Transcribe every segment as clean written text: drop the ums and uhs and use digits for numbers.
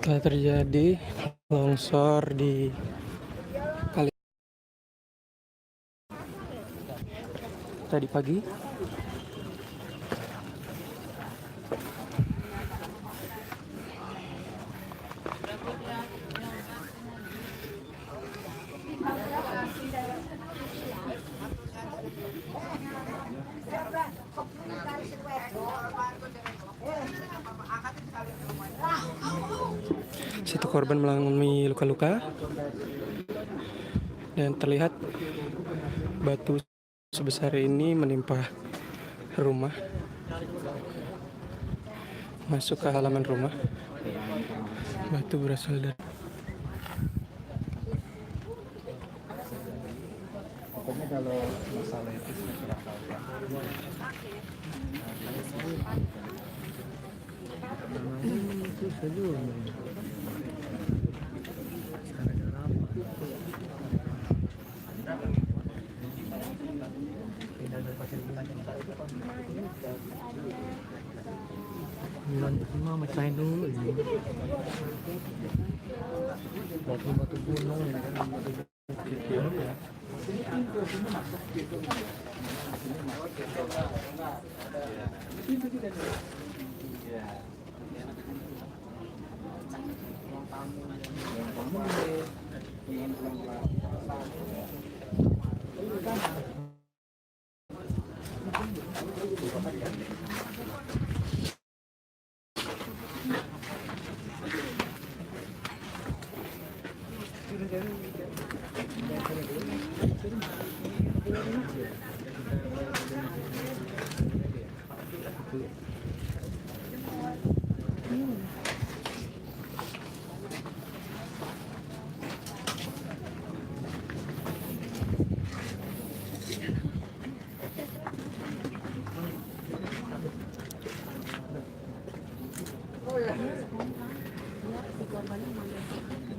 Telah terjadi longsor di kali tadi pagi. Satu korban mengalami luka-luka dan terlihat batu sebesar ini menimpa rumah, masuk ke halaman rumah. Batu berasal dari Pokoknya kalau masalah itu saya kurang tahu Pak. Itu saja. Cuma mecahin dulu ini. Batu-batu gunung ini kan kecil ya.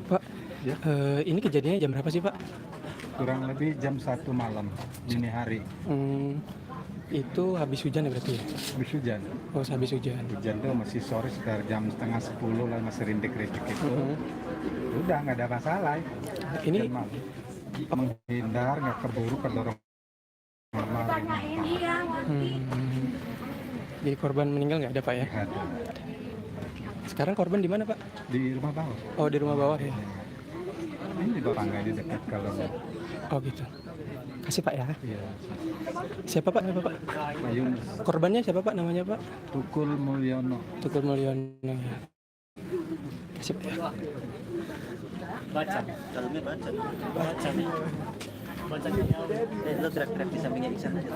Pak. Ya. Ini kejadiannya jam berapa sih, Pak? Kurang lebih jam 1 malam dini hari. Itu habis hujan ya berarti ya? Habis hujan. Oh, habis hujan. Hujan tuh masih sore sekitar jam setengah 10 lah, masih rintik-rintik itu. Udah nggak ada masalah. Ini menghindar, nggak keburu kedorong. Jadi korban meninggal nggak ada, Pak ya? Ada. Sekarang korban di mana, Pak? Di rumah bawah. Oh, di rumah bawah ya. Ini tetangga di dekat kalau. Oh gitu. Kasih Pak ya. Iya. Siapa Pak? Siapa Pak? Mayun. Korbannya siapa Pak? Namanya Pak? Tukul Mulyono. Tukul Mulyono ya. Kasih Pak ya. Baca, dalamnya baca nih. Baca nih. Baca nih. Lo gerak-gerak di sampingnya Iksan aja.